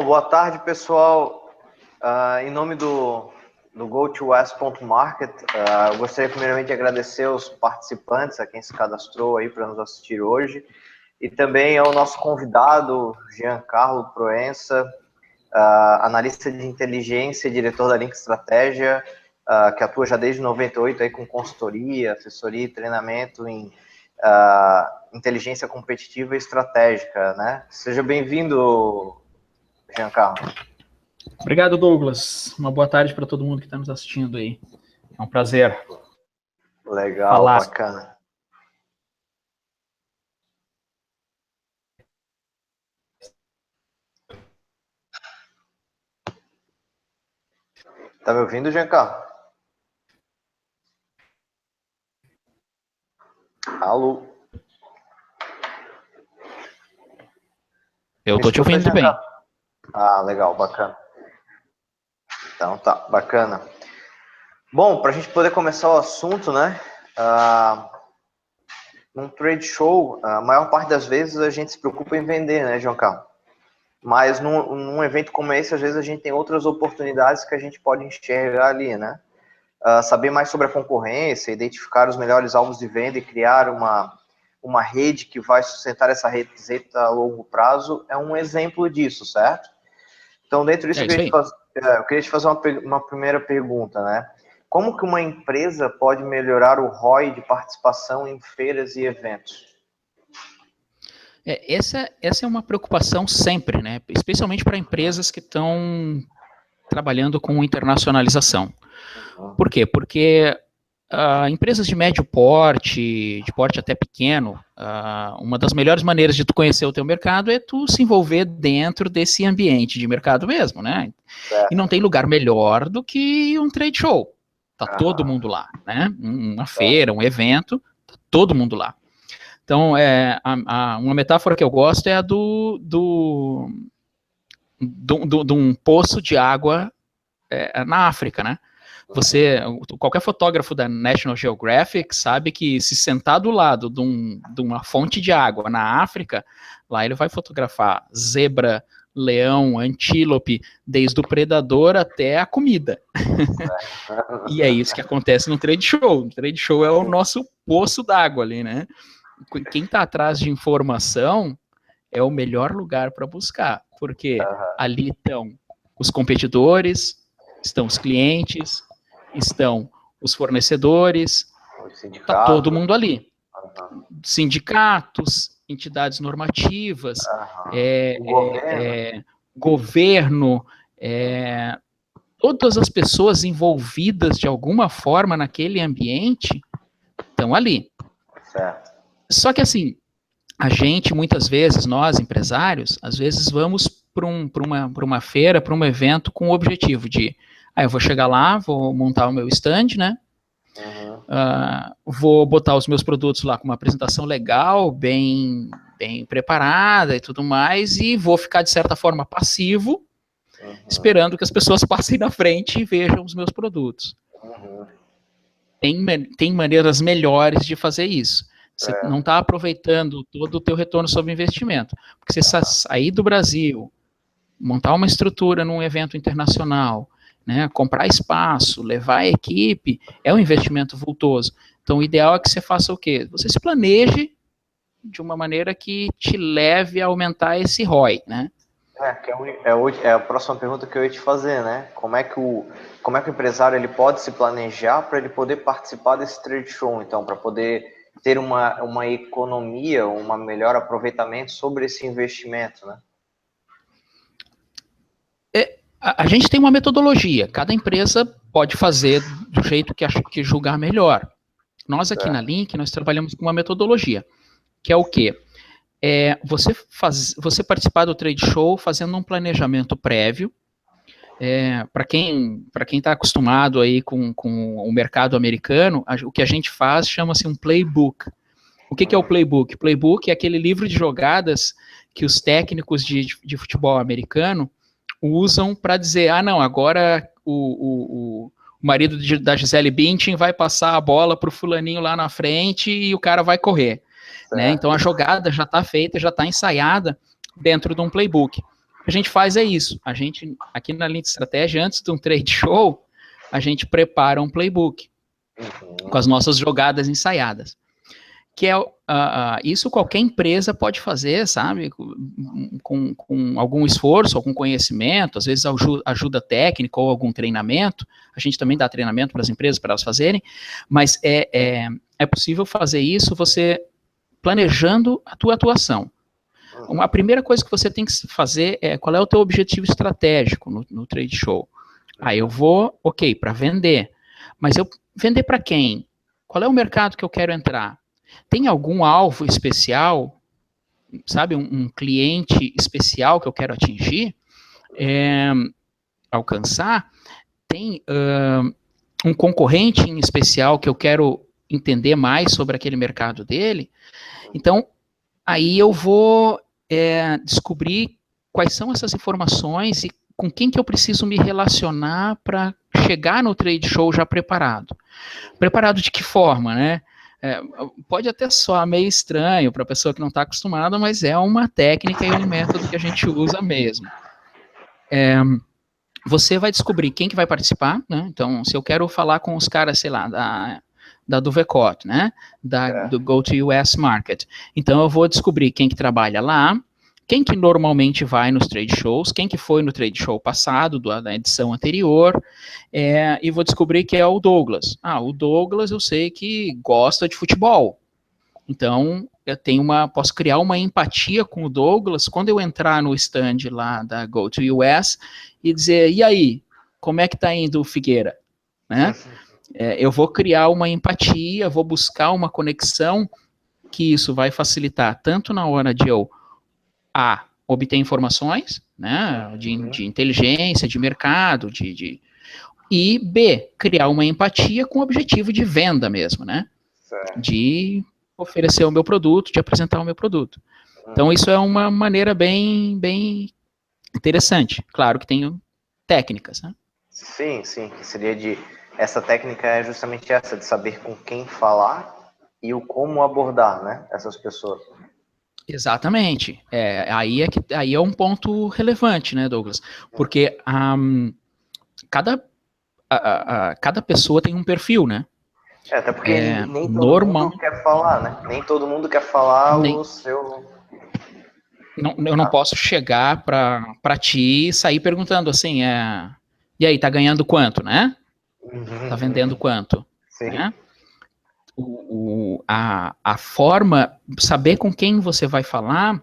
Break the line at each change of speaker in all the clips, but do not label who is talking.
Bom, boa tarde, pessoal. Em nome do GoToWest.market, eu gostaria primeiramente de agradecer aos participantes, a quem se cadastrou aí para nos assistir hoje, e também ao nosso convidado, Giancarlo Proença, analista de inteligência e diretor da Link Estratégia, que atua já desde 98 aí com consultoria, assessoria e treinamento em inteligência competitiva e estratégica, né? Seja bem-vindo, Giancarlo.
Obrigado, Douglas. Uma boa tarde para todo mundo que está nos assistindo aí. É um prazer.
Legal,
falar.
Bacana. Tá me ouvindo, Giancarlo? Alô?
Eu tô te ouvindo bem.
Legal, bacana. Então tá, bacana. Bom, para a gente poder começar o assunto, né? Num trade show, a maior parte das vezes a gente se preocupa em vender, né, Giancarlo? Mas num evento como esse, às vezes a gente tem outras oportunidades que a gente pode enxergar ali, né? Saber mais sobre a concorrência, identificar os melhores alvos de venda e criar uma rede que vai sustentar essa receita a longo prazo é um exemplo disso, certo? Então, dentro disso, eu queria te fazer uma primeira pergunta, né? Como que uma empresa pode melhorar o ROI de participação em feiras e eventos?
Essa é uma preocupação sempre, né? Especialmente para empresas que estão trabalhando com internacionalização. Por quê? Porque empresas de médio porte, de porte até pequeno, uma das melhores maneiras de tu conhecer o teu mercado é tu se envolver dentro desse ambiente de mercado mesmo, né?
Certo.
E não tem lugar melhor do que um trade show. Tá todo mundo lá, né? Uma feira, um evento, tá todo mundo lá. Então, uma metáfora que eu gosto é a de um poço de água na África, né? Qualquer fotógrafo da National Geographic sabe que se sentar do lado de uma fonte de água na África, lá ele vai fotografar zebra, leão, antílope, desde o predador até a comida. E é isso que acontece no trade show. O trade show é o nosso poço d'água ali, né? Quem está atrás de informação é o melhor lugar para buscar, porque ali estão os competidores, estão os clientes, estão os fornecedores, está todo mundo ali. Sindicatos, entidades normativas, governo, todas as pessoas envolvidas de alguma forma naquele ambiente estão ali.
Certo.
Só que assim, a gente, muitas vezes, nós, empresários, às vezes vamos para uma feira, para um evento com o objetivo de, eu vou chegar lá, vou montar o meu stand, né? Vou botar os meus produtos lá com uma apresentação legal, bem preparada e tudo mais, e vou ficar, de certa forma, passivo, esperando que as pessoas passem na frente e vejam os meus produtos. Tem maneiras melhores de fazer isso. Você não está aproveitando todo o teu retorno sobre investimento. Porque você sair do Brasil, montar uma estrutura num evento internacional, né, comprar espaço, levar a equipe, é um investimento vultoso. Então, o ideal é que você faça o quê? Você se planeje de uma maneira que te leve a aumentar esse ROI, né?
É a próxima pergunta que eu ia te fazer, né? Como é que o empresário ele pode se planejar para ele poder participar desse trade show, então, para poder ter uma economia, um melhor aproveitamento sobre esse investimento, né?
A gente tem uma metodologia, cada empresa pode fazer do jeito que julgar melhor. Nós aqui na Link, nós trabalhamos com uma metodologia, que é o quê? Você participar do trade show fazendo um planejamento prévio. Para quem está acostumado aí com o mercado americano, o que a gente faz chama-se um playbook. O que é o playbook? Playbook é aquele livro de jogadas que os técnicos de futebol americano usam para dizer, agora o marido da Gisele Bündchen vai passar a bola para o fulaninho lá na frente e o cara vai correr. Né? Então a jogada já está feita, já está ensaiada dentro de um playbook. a gente faz é isso. A gente, aqui na linha de estratégia, antes de um trade show, a gente prepara um playbook com as nossas jogadas ensaiadas. Que é isso qualquer empresa pode fazer, sabe? Com algum esforço, algum conhecimento, às vezes ajuda técnica ou algum treinamento. A gente também dá treinamento para as empresas, para elas fazerem, mas é possível fazer isso você planejando a tua atuação. A primeira coisa que você tem que fazer é qual é o teu objetivo estratégico no trade show. Aí eu vou, ok, para vender. Mas eu vender para quem? Qual é o mercado que eu quero entrar? Tem algum alvo especial, sabe, um cliente especial que eu quero atingir, alcançar? Tem um concorrente em especial que eu quero entender mais sobre aquele mercado dele? Então, aí eu vou descobrir quais são essas informações e com quem que eu preciso me relacionar para chegar no trade show já preparado. Preparado de que forma, né? Pode até soar meio estranho para a pessoa que não está acostumada, mas é uma técnica e um método que a gente usa mesmo. Você vai descobrir quem que vai participar, né? Então, se eu quero falar com os caras, sei lá, da Duvecot, né? Do Go to US Market. Então, eu vou descobrir quem que trabalha lá, quem que normalmente vai nos trade shows, quem que foi no trade show passado, da edição anterior, e vou descobrir que é o Douglas. O Douglas eu sei que gosta de futebol. Então, posso criar uma empatia com o Douglas quando eu entrar no stand lá da Go to US e dizer, e aí, como é que tá indo o Figueira? Né? Eu vou criar uma empatia, vou buscar uma conexão, que isso vai facilitar tanto na hora de eu obter informações, né, de inteligência, de mercado, e B, criar uma empatia com o objetivo de venda mesmo, né? Certo. De oferecer o meu produto, de apresentar o meu produto. Então, isso é uma maneira bem, bem interessante. Claro que tem técnicas, né?
Sim, que seria essa técnica é justamente essa, de saber com quem falar e o como abordar, né, essas pessoas.
Exatamente. Aí é um ponto relevante, né, Douglas? Porque cada pessoa tem um perfil, né?
Até porque nem todo mundo quer falar, né? Nem todo mundo quer falar o seu...
Eu não posso chegar para ti e sair perguntando assim, e aí, tá ganhando quanto, né? Tá vendendo quanto?
Sim.
Né? A forma, saber com quem você vai falar,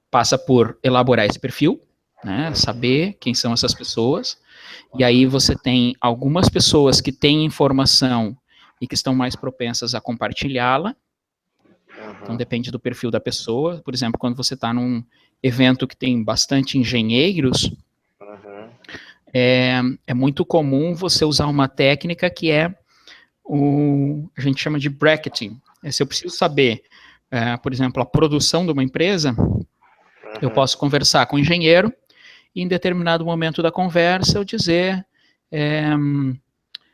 passa por elaborar esse perfil, né? Saber quem são essas pessoas, e aí você tem algumas pessoas que têm informação e que estão mais propensas a compartilhá-la. Então depende do perfil da pessoa. Por exemplo, quando você está num evento que tem bastante engenheiros, é muito comum você usar uma técnica que a gente chama de bracketing. Se eu preciso saber, por exemplo, a produção de uma empresa, eu posso conversar com o engenheiro e em determinado momento da conversa eu dizer,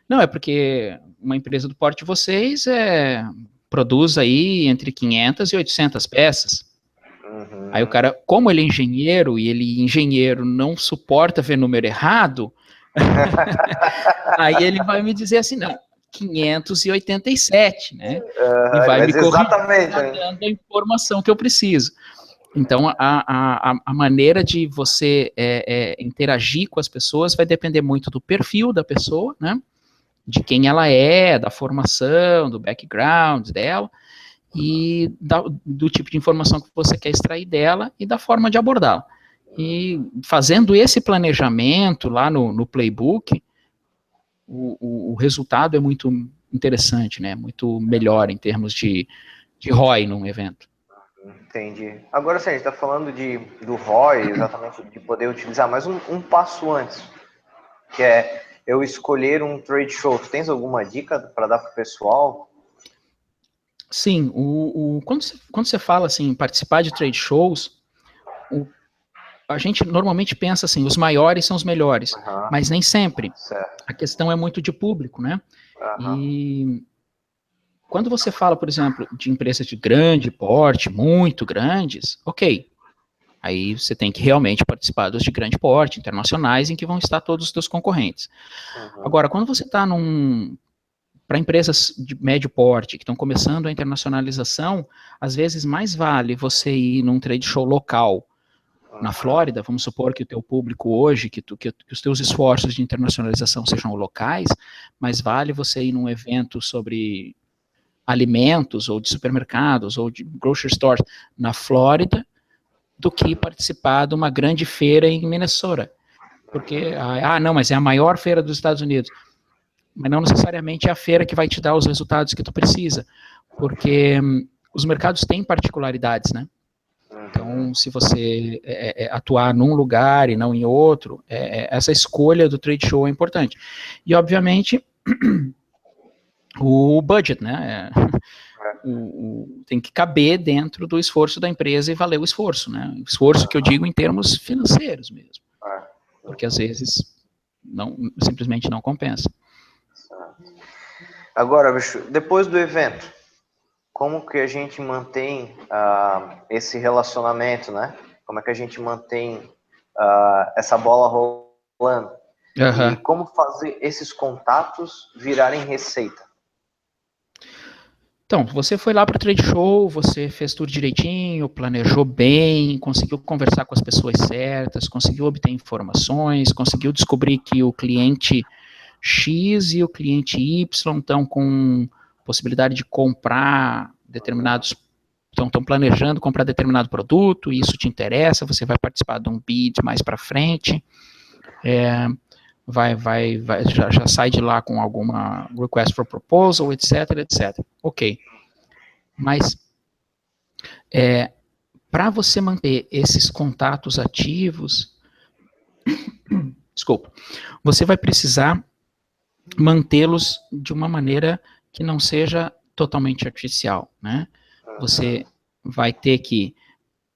não, é porque uma empresa do porte de vocês produz aí entre 500 e 800 peças. Aí o cara, como ele é engenheiro, e engenheiro não suporta ver número errado, aí ele vai me dizer assim, não, 587, né? E vai me corrigir, dando a informação que eu preciso. Então, a maneira de você interagir com as pessoas vai depender muito do perfil da pessoa, né? De quem ela é, da formação, do background dela, e do tipo de informação que você quer extrair dela e da forma de abordá-la. E fazendo esse planejamento lá no playbook, o resultado é muito interessante, né? Muito melhor em termos de ROI num evento.
Entendi. Agora, sim, a gente está falando do ROI, exatamente, de poder utilizar, mas um passo antes, que é eu escolher um trade show. Tu tens alguma dica para dar para o pessoal?
Sim, quando você fala assim, participar de trade shows, a gente normalmente pensa assim, os maiores são os melhores, mas nem sempre.
Certo.
A questão é muito de público, né? E quando você fala, por exemplo, de empresas de grande porte, muito grandes, ok. Aí você tem que realmente participar dos de grande porte, internacionais, em que vão estar todos os seus concorrentes. Agora, quando você está para empresas de médio porte, que estão começando a internacionalização, às vezes mais vale você ir num trade show local, na Flórida, vamos supor que o teu público hoje, que os teus esforços de internacionalização sejam locais, mas vale você ir num evento sobre alimentos, ou de supermercados, ou de grocery stores na Flórida, do que participar de uma grande feira em Minnesota. Porque, não, mas é a maior feira dos Estados Unidos. Mas não necessariamente é a feira que vai te dar os resultados que tu precisa, porque os mercados têm particularidades, né? Então, se você atuar num lugar e não em outro, essa escolha do trade show é importante. E, obviamente, o budget, né? Tem que caber dentro do esforço da empresa e valer o esforço, né? O esforço que eu digo em termos financeiros mesmo. Porque, às vezes, simplesmente não compensa.
Agora, bicho, depois do evento, como que a gente mantém esse relacionamento, né? Como é que a gente mantém essa bola rolando? E como fazer esses contatos virarem receita?
Então, você foi lá para o trade show, você fez tudo direitinho, planejou bem, conseguiu conversar com as pessoas certas, conseguiu obter informações, conseguiu descobrir que o cliente X e o cliente Y estão com possibilidade de comprar determinados, estão planejando comprar determinado produto, e isso te interessa, você vai participar de um bid mais para frente, já sai de lá com alguma request for proposal, etc, etc. Ok. Mas, para você manter esses contatos ativos, desculpa, você vai precisar mantê-los de uma maneira que não seja totalmente artificial, né? Você vai ter que,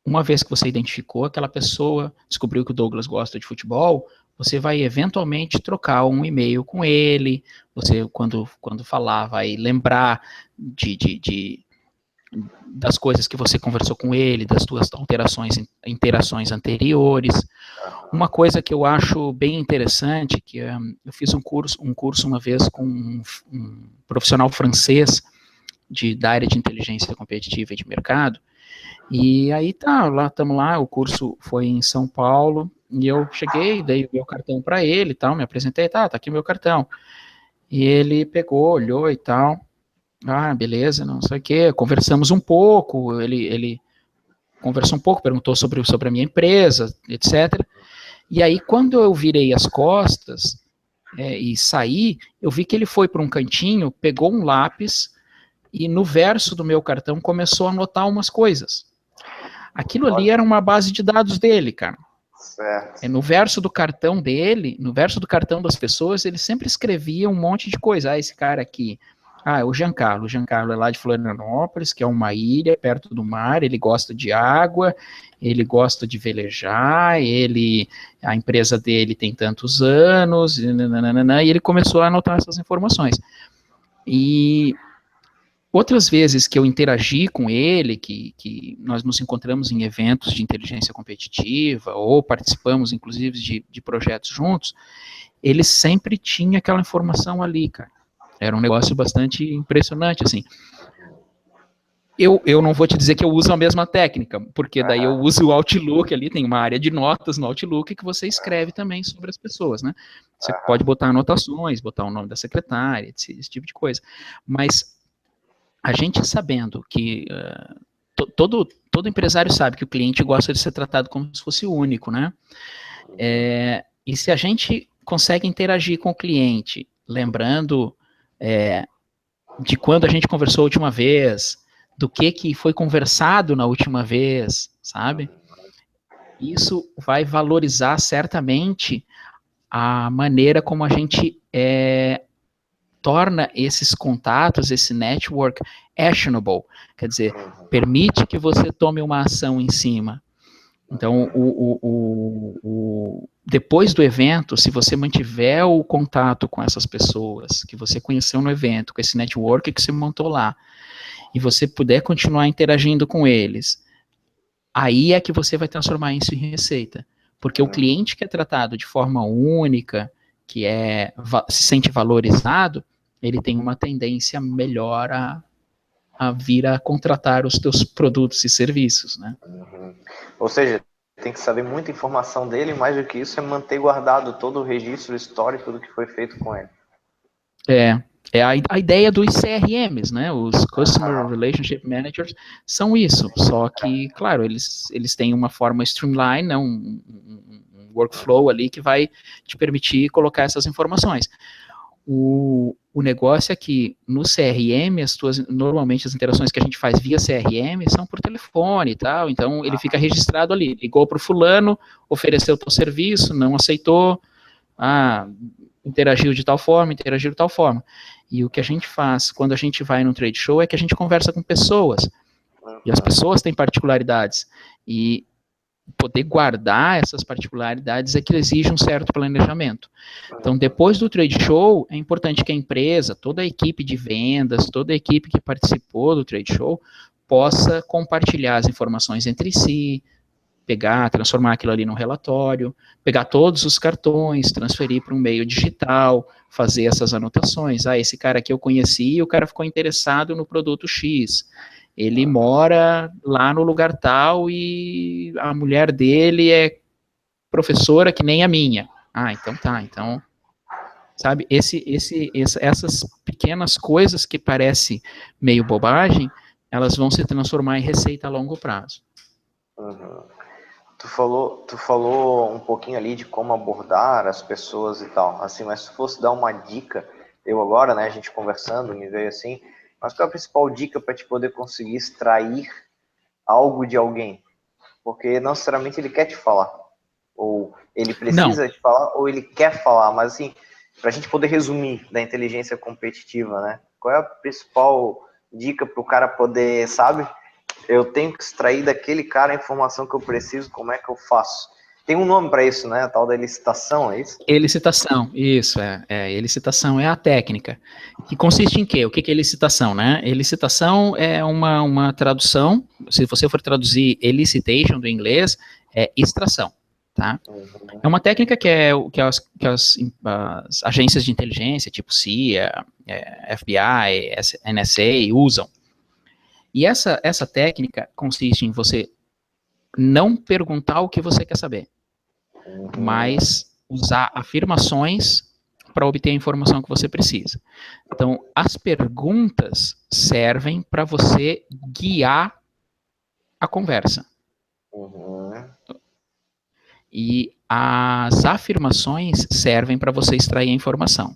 uma vez que você identificou aquela pessoa, descobriu que o Douglas gosta de futebol, você vai eventualmente trocar um e-mail com ele, você, quando falar, vai lembrar das coisas que você conversou com ele, das suas interações anteriores. Uma coisa que eu acho bem interessante, que eu fiz um curso uma vez com um profissional francês da área de inteligência competitiva e de mercado, e aí estamos lá, o curso foi em São Paulo, e eu cheguei, dei o meu cartão para ele e tal, me apresentei, tá aqui o meu cartão. E ele pegou, olhou e tal, beleza, não sei o quê, conversamos um pouco, ele conversou um pouco, perguntou sobre a minha empresa, etc. E aí, quando eu virei as costas e saí, eu vi que ele foi para um cantinho, pegou um lápis e no verso do meu cartão começou a anotar umas coisas. Aquilo ali era uma base de dados dele, cara.
Certo.
No verso do cartão dele, no verso do cartão das pessoas, ele sempre escrevia um monte de coisa. Esse cara aqui, o Giancarlo. O Giancarlo é lá de Florianópolis, que é uma ilha perto do mar, ele gosta de água, ele gosta de velejar, a empresa dele tem tantos anos, e ele começou a anotar essas informações. E outras vezes que eu interagi com ele, que nós nos encontramos em eventos de inteligência competitiva, ou participamos, inclusive, de projetos juntos, ele sempre tinha aquela informação ali, cara. Era um negócio bastante impressionante, assim. Eu não vou te dizer que eu uso a mesma técnica, porque daí eu uso o Outlook ali, tem uma área de notas no Outlook que você escreve também sobre as pessoas, né? Você pode botar anotações, botar o nome da secretária, esse tipo de coisa. Mas a gente sabendo que todo empresário sabe que o cliente gosta de ser tratado como se fosse único, né? E se a gente consegue interagir com o cliente, lembrando de quando a gente conversou a última vez, do que foi conversado na última vez, sabe? Isso vai valorizar certamente a maneira como a gente torna esses contatos, esse network actionable, quer dizer, permite que você tome uma ação em cima. Então, depois do evento, se você mantiver o contato com essas pessoas que você conheceu no evento, com esse network que você montou lá, e você puder continuar interagindo com eles, aí é que você vai transformar isso em receita. Porque o cliente que é tratado de forma única, que se sente valorizado, ele tem uma tendência melhor a vir a contratar os teus produtos e serviços, né?
Ou seja, tem que saber muita informação dele, mais do que isso é manter guardado todo o registro histórico do que foi feito com ele.
É a ideia dos CRMs, né? Os Customer Relationship Managers são isso, só que, claro, eles têm uma forma streamline, né? um workflow ali que vai te permitir colocar essas informações. O negócio é que no CRM, normalmente as interações que a gente faz via CRM são por telefone e tal, então ele fica registrado ali, ligou para o fulano, ofereceu o teu serviço, não aceitou, interagiu de tal forma, interagiu de tal forma. E o que a gente faz quando a gente vai num trade show é que a gente conversa com pessoas, e as pessoas têm particularidades, e poder guardar essas particularidades é que exige um certo planejamento. Então, depois do trade show, é importante que a empresa, toda a equipe de vendas, toda a equipe que participou do trade show, possa compartilhar as informações entre si, transformar aquilo ali num relatório, pegar todos os cartões, transferir para um meio digital, fazer essas anotações. Esse cara aqui eu conheci, o cara ficou interessado no produto X. Ele mora lá no lugar tal e a mulher dele é professora que nem a minha. Então tá. Então, sabe, essas pequenas coisas que parecem meio bobagem, elas vão se transformar em receita a longo prazo.
Tu falou um pouquinho ali de como abordar as pessoas e tal, assim, mas se fosse dar uma dica, eu agora, né, a gente conversando, me veio assim, mas qual é a principal dica para te poder conseguir extrair algo de alguém? Porque não necessariamente ele quer te falar, ou ele precisa te falar, ou ele quer falar, mas assim, para a gente poder resumir da inteligência competitiva, né? Qual é a principal dica para o cara poder, sabe? Eu tenho que extrair daquele cara a informação que eu preciso, como é que eu faço? Tem um nome para isso, né? A tal da elicitação, é isso?
Elicitação, isso, elicitação é a técnica, que consiste em quê? O que é elicitação, né? Elicitação é uma tradução, se você for traduzir elicitation do inglês, é extração, tá? É uma técnica que as agências de inteligência, tipo CIA, FBI, NSA, usam. E essa técnica consiste em você não perguntar o que você quer saber, mas usar afirmações para obter a informação que você precisa. Então, as perguntas servem para você guiar a conversa. E as afirmações servem para você extrair a informação.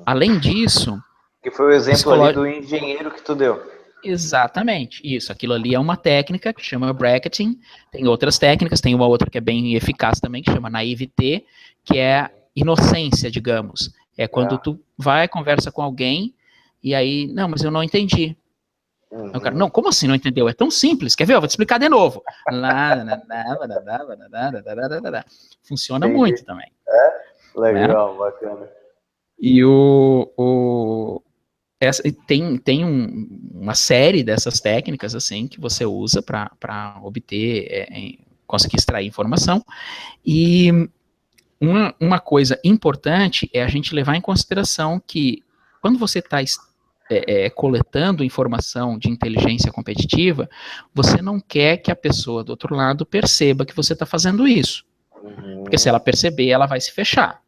Além disso...
Que foi o exemplo ali do engenheiro que tu deu.
Exatamente, isso. Aquilo ali é uma técnica que chama bracketing. Tem outras técnicas, tem uma outra que é bem eficaz também, que chama naivete, que é inocência, digamos. É quando tu vai, conversa com alguém, e aí, não, mas eu não entendi. O cara, não, como assim não entendeu? É tão simples, quer ver? Eu vou te explicar de novo. Funciona muito também.
Legal, né? Bacana.
E tem uma série dessas técnicas assim que você usa para obter, conseguir extrair informação. E uma coisa importante é a gente levar em consideração que quando você está coletando informação de inteligência competitiva, você não quer que a pessoa do outro lado perceba que você está fazendo isso. Porque se ela perceber, ela vai se fechar.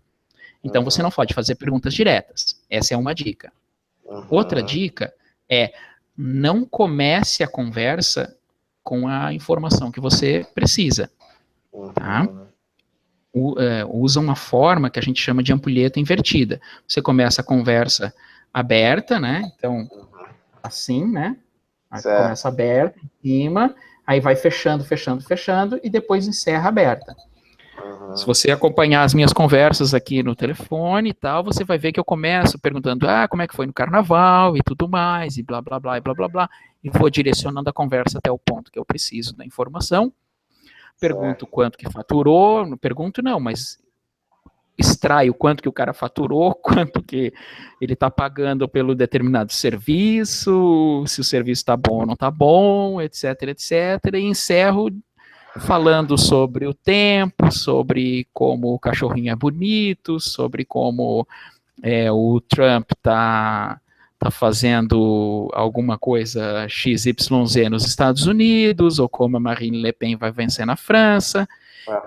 Então você não pode fazer perguntas diretas. Essa é uma dica. Outra dica é não comece a conversa com a informação que você precisa. Tá? Usa uma forma que a gente chama de ampulheta invertida. Você começa a conversa aberta, né? Então, assim, né? Aí começa aberta, em cima, aí vai fechando, e depois encerra aberta. Se você acompanhar as minhas conversas aqui no telefone e tal, você vai ver que eu começo perguntando, como é que foi no carnaval e tudo mais, e blá, blá, blá, e blá, blá, blá, e vou direcionando a conversa até o ponto que eu preciso da informação. Pergunto quanto que faturou, não pergunto não, mas extrai o quanto que o cara faturou, quanto que ele está pagando pelo determinado serviço, se o serviço está bom ou não está bom, etc, etc, e encerro falando sobre o tempo, sobre como o cachorrinho é bonito, sobre como o Trump tá fazendo alguma coisa XYZ nos Estados Unidos, ou como a Marine Le Pen vai vencer na França,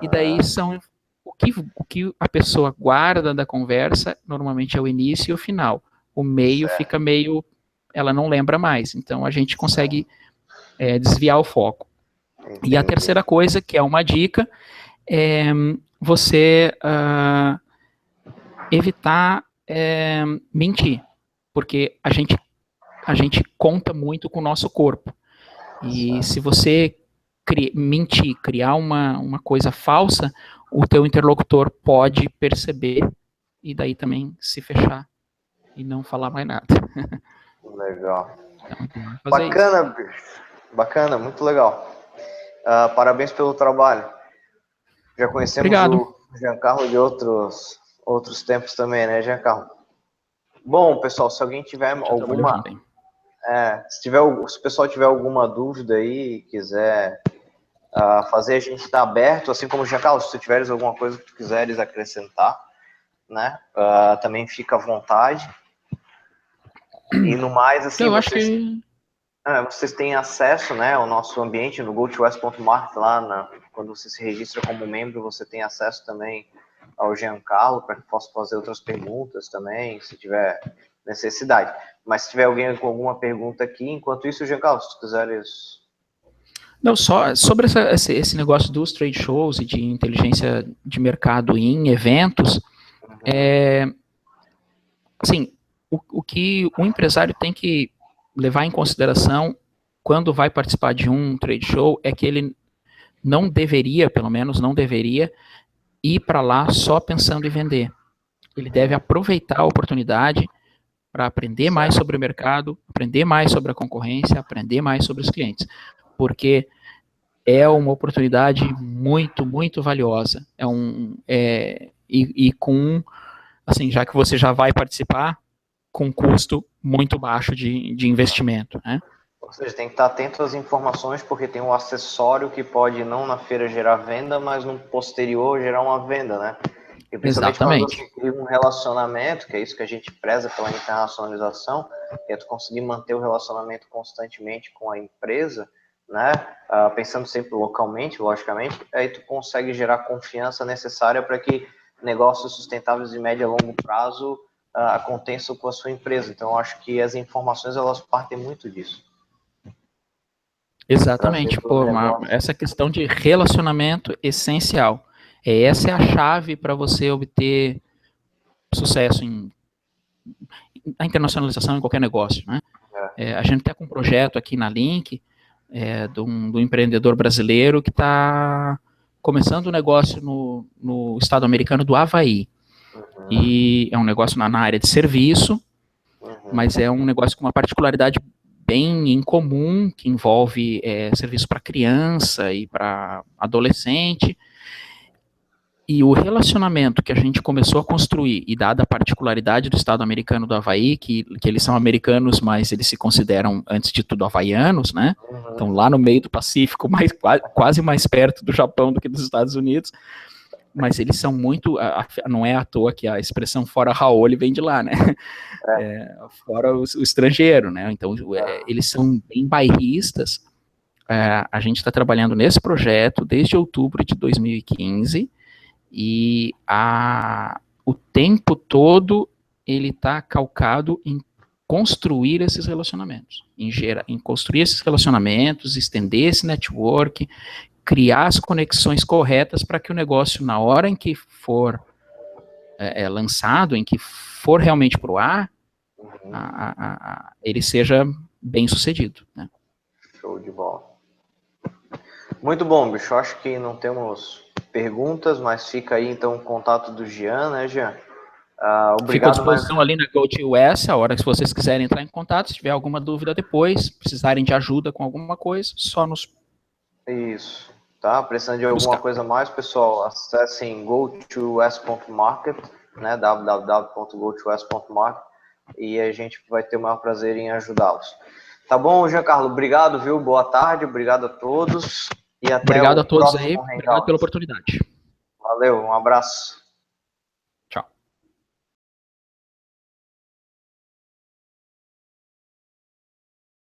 e daí são o que a pessoa guarda da conversa, normalmente é o início e o final. O meio fica meio, ela não lembra mais, então a gente consegue desviar o foco. Entendi. E a terceira coisa, que é uma dica, é você evitar mentir, porque a gente conta muito com o nosso corpo. E se você mentir, criar uma coisa falsa, o teu interlocutor pode perceber e daí também se fechar e não falar mais nada.
Legal. Então, bacana, bicho. Bacana, muito legal. Parabéns pelo trabalho. Já conhecemos o Giancarlo de outros tempos também, né, Giancarlo? Bom, pessoal, se alguém tiver alguma... se o pessoal tiver alguma dúvida aí, quiser fazer, a gente está aberto, assim como o Giancarlo, se tu tiveres alguma coisa que tu quiseres acrescentar, né, também fica à vontade. E no mais, assim,
eu acho que...
vocês têm acesso, né, ao nosso ambiente no GoToWest.market, lá quando você se registra como membro, você tem acesso também ao Giancarlo, para que possa fazer outras perguntas também, se tiver necessidade. Mas se tiver alguém com alguma pergunta aqui, enquanto isso, Giancarlo, se tu quiseres...
Não, só sobre esse negócio dos trade shows e de inteligência de mercado em eventos, assim, o que o empresário tem que levar em consideração quando vai participar de um trade show é que ele não deveria, pelo menos não deveria, ir para lá só pensando em vender. Ele deve aproveitar a oportunidade para aprender mais sobre o mercado, aprender mais sobre a concorrência, aprender mais sobre os clientes. Porque é uma oportunidade muito, muito valiosa. E com, assim, já que você já vai participar, com custo muito baixo de investimento, né?
Ou seja, tem que estar atento às informações, porque tem um acessório que pode não na feira gerar venda, mas no posterior gerar uma venda, né? E principalmente quando você cria um relacionamento, que é isso que a gente preza pela internacionalização, que é tu conseguir manter o relacionamento constantemente com a empresa, né? Pensando sempre localmente, logicamente, aí tu consegue gerar confiança necessária para que negócios sustentáveis de médio a longo prazo aconteçam com a sua empresa. Então, eu acho que as informações, elas partem muito disso.
Exatamente, essa questão de relacionamento essencial. Essa é a chave para você obter sucesso na internacionalização em qualquer negócio, né? A gente está com um projeto aqui na Link do empreendedor brasileiro que está começando um negócio no estado americano do Havaí. E é um negócio na área de serviço, mas é um negócio com uma particularidade bem incomum, que envolve serviço para criança e para adolescente. E o relacionamento que a gente começou a construir, e dada a particularidade do estado americano do Havaí, que eles são americanos, mas eles se consideram, antes de tudo, havaianos, né? Então, lá no meio do Pacífico, quase mais perto do Japão do que dos Estados Unidos. Mas eles são muito... não é à toa que a expressão fora Raoli vem de lá, né? Fora o estrangeiro, né? Então, eles são bem bairristas. A gente está trabalhando nesse projeto desde outubro de 2015, e o tempo todo ele está calcado em construir esses relacionamentos, em construir esses relacionamentos, estender esse network, criar as conexões corretas para que o negócio, na hora em que for lançado, em que for realmente para o ar, ele seja bem sucedido, né?
Show de bola. Muito bom, bicho. Acho que não temos perguntas, mas fica aí então o contato do Jean, né, Jean? Obrigado.
Fico à disposição ali na GoToUS, a hora que vocês quiserem entrar em contato, se tiver alguma dúvida depois, precisarem de ajuda com alguma coisa, só nos...
Isso. Tá? Precisando de alguma coisa mais, pessoal, acessem go2s.market, né? www.go2s.market, e a gente vai ter o maior prazer em ajudá-los. Tá bom, Giancarlo? Obrigado, viu? Boa tarde, obrigado a todos e até
Obrigado a
o
todos
próximo
aí,
Hangout.
obrigado pela oportunidade.
Valeu, um abraço.